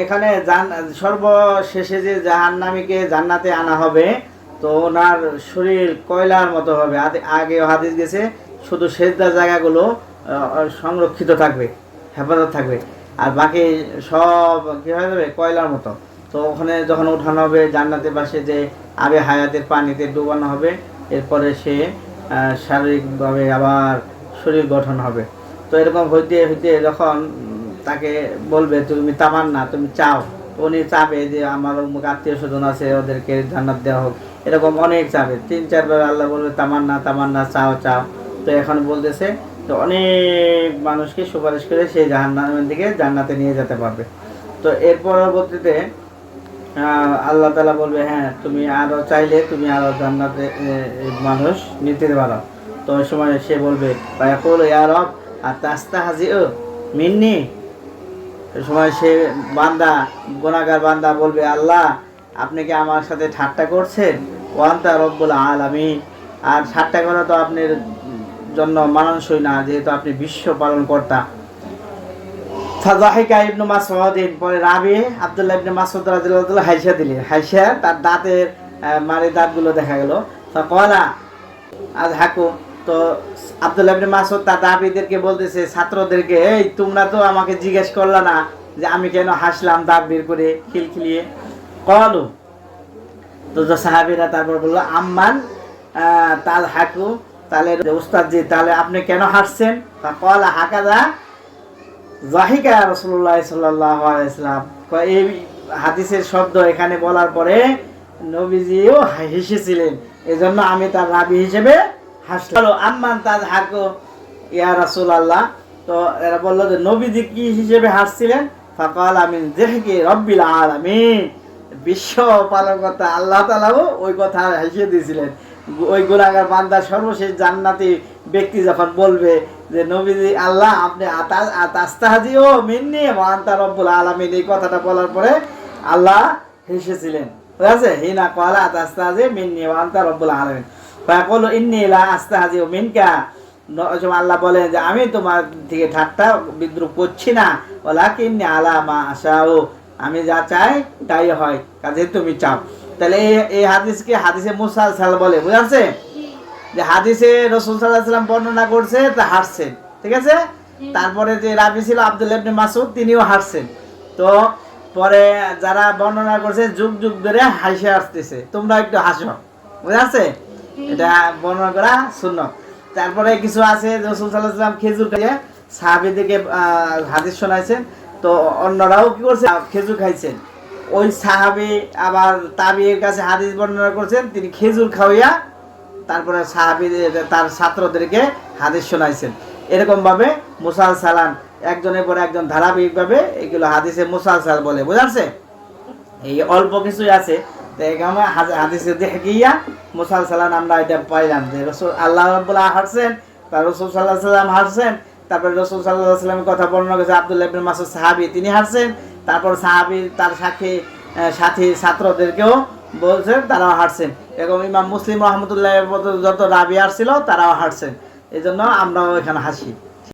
এখানে সর্বশেষে যে জাহান্নামীকে জান্নাতে আনা হবে, তো ওনার শরীর কয়লার মতো হবে। আগে হাদিস গেছে শুধু সেজদার জায়গাগুলো সংরক্ষিত থাকবে, হেফাজত থাকবে, আর বাকি সব কী হয়ে যাবে, কয়লার মতো। তো ওখানে যখন উঠানো হবে জান্নাতের পাশে যে আবে হায়াতের পানিতে ডুবানো হবে, এরপরে সে শারীরিকভাবে আবার শরীর গঠন হবে। তো এরকম হইতে হইতে যখন তাকে বলবে তুমি তামান্না, তুমি চাও, উনি চাবে যে আমার অমুক আত্মীয় স্বজন আছে ওদেরকে জান্নাত দেওয়া হোক, এরকম অনেক চাবে। 3-4 বার আল্লাহ বলবে তামান্না তামান্না, চাও চাও। তো এখন বলতেছে তো অনেক মানুষকে সুপারিশ করে সেই জাহান্নামের দিকে জান্নাতে নিয়ে যেতে পারবে। তো এর পরবর্তীতে আল্লাহ তাআলা বলবে হ্যাঁ তুমি আরো চাইলে তুমি আরো জান্নাতে মানুষ নিতে পারো। তো ওই সময় সে বলবে ইয়াকুলু ইয়া রব আতাস্তাহজিউ মিন্নি। ওই সময় সে বান্দা, গুনাহগার বান্দা বলবে আল্লাহ আপনি কি আমার সাথে ঠাট্টা করছেন? ওয়া আনতা রব্বুল আলামিন, আর ঠাট্টা করা তো আপনার জন্য মানানসই না, যেহেতু আপনি বিশ্ব পালন কর্তা। ফাযাহিকা ইবনে মাসউদ, পরে রাবি আব্দুল্লাহ ইবনে মাসউদ রাদিয়াল্লাহু তাআলা হাইসা দিলেন, হাইসা তার দাঁতের দাঁতগুলো দেখা গেল। ফাকালা আযহাকু, তো আব্দুল্লাহ ইবনে মাসউদ তার রাবিদেরকে বলতেছে, ছাত্রদেরকে, এই তোমরা তো আমাকে জিজ্ঞেস করলা না যে আমি কেন হাসলাম দাঁত বের করে খিলখিলিয়ে। ক্বালু, তো সাহাবীরা তারপর বললো আম্মান তাযহাকু, তাহলে উস্তাদ জি তাহলে আপনি কেন হাসছেন? ফাকালা হাকাযা যাহিকা রাসূলুল্লাহ সাল্লাল্লাহু আলাইহি ওয়াসাল্লাম। এই হাদিসের শব্দ এখানে বলার পরে নবীজিও হেসেছিলেন, এজন্য আমি তার রাবি হিসেবে হাসলাম। আম্মান তাযহাকু ইয়া রাসূলুল্লাহ, তো এরা বলল যে নবীজি কি হিসেবে হাসছিলেন? ফাকালা মিন যিহকি রাব্বিল আলামিন, বিশ্ব পালনকর্তা আল্লাহ তাআলাও ওই কথা হেসে দিয়েছিলেন। ওই গুনাহগার বান্দা সর্বশেষ জান্নাতি ব্যক্তি যখন বলবে যে নবীজি আল্লাহ আপনি আতাস্তাহজিউ মিন্নি ওয়া আনতা রব্বুল আলামিন, এই কথাটা বলার পরে আল্লাহ হেসেছিলেন। ঠিক আছে, হিনা ক্বালা আতাস্তাহজিউ মিন্নি ওয়া আনতা রব্বুল আলামিন ফায়াকুলু ইন্নী লা আস্তাহজিউ মিনকা, আল্লাহ বলেন যে আমি তোমার থেকে ঠাট্টা বিদ্রুপ করছি না, ওয়ালাকিন্নী আলা মা আশাউ, আমি যা চাই তাই হয়, কাজে তুমি চাও। তাহলে এই হাদিসকে হাদিসে মুসালসাল বলে, বুঝাচ্ছে যে হাদিসে রাসূল সাল্লাল্লাহু আলাইহি ওয়াসাল্লাম বর্ণনা করছে তা হাসছেন, ঠিক আছে। তারপরে যে রাবি ছিল আব্দুল্লাহ ইবনে মাসউদ, তিনিও হাসছেন। তো পরে যারা বর্ণনা করছে যুগ যুগ ধরে হাসে আসতেছে, তোমরা একটু হাসো, বুঝাচ্ছে, এটা বর্ণনা করা সুন্নাত। তারপরে কিছু আছে রাসূল সাল্লাল্লাহু আলাইহি ওয়াসাল্লাম খেজুর খাইয়ে সাহাবীদেরকে হাদিস শোনাইছেন, তো অন্যরাও কি করছে, খেজুর খাইছেন। ওই সাহাবী আবার তাবিঈর কাছে হাদিস বর্ণনা করছেন, তিনি খেজুর খাওয়াইয়া তারপরে সাহাবীদের তার ছাত্রদেরকে হাদিস শোনাইছেন। এরকমভাবে মুসালসালান, একজনের পরে একজন ধারাবাহিকভাবে এগুলো হাদিসে মুসালসাল বলে, বুঝাচ্ছে। এই অল্প কিছুই আছে, তো এখানে হাদিসে দেখিয়া মুসালসালান আমরা এটা পাইলাম যে রাসূল আল্লাহ রাব্বুল আলামিন হাসছেন, তার রাসূল সাল্লাল্লাহু আলাইহি ওয়াসাল্লাম হাসছেন, তারপরে রাসূল সাল্লাল্লাহু আলাইহি ওয়াসাল্লামের কথা বর্ণনা করেছে আব্দুল্লাহ ইবনে মাসউদ সাহাবী, তিনি হাসছেন। তারপর সাহাবী তার সাথী ছাত্রদেরকেও বলছেন, তারাও হাসছেন। এরকম ইমাম মুসলিম রাহমাতুল্লাহ যত রাবি আসছিল তারাও হাসছেন, এই জন্য আমরাও এখানে হাসি।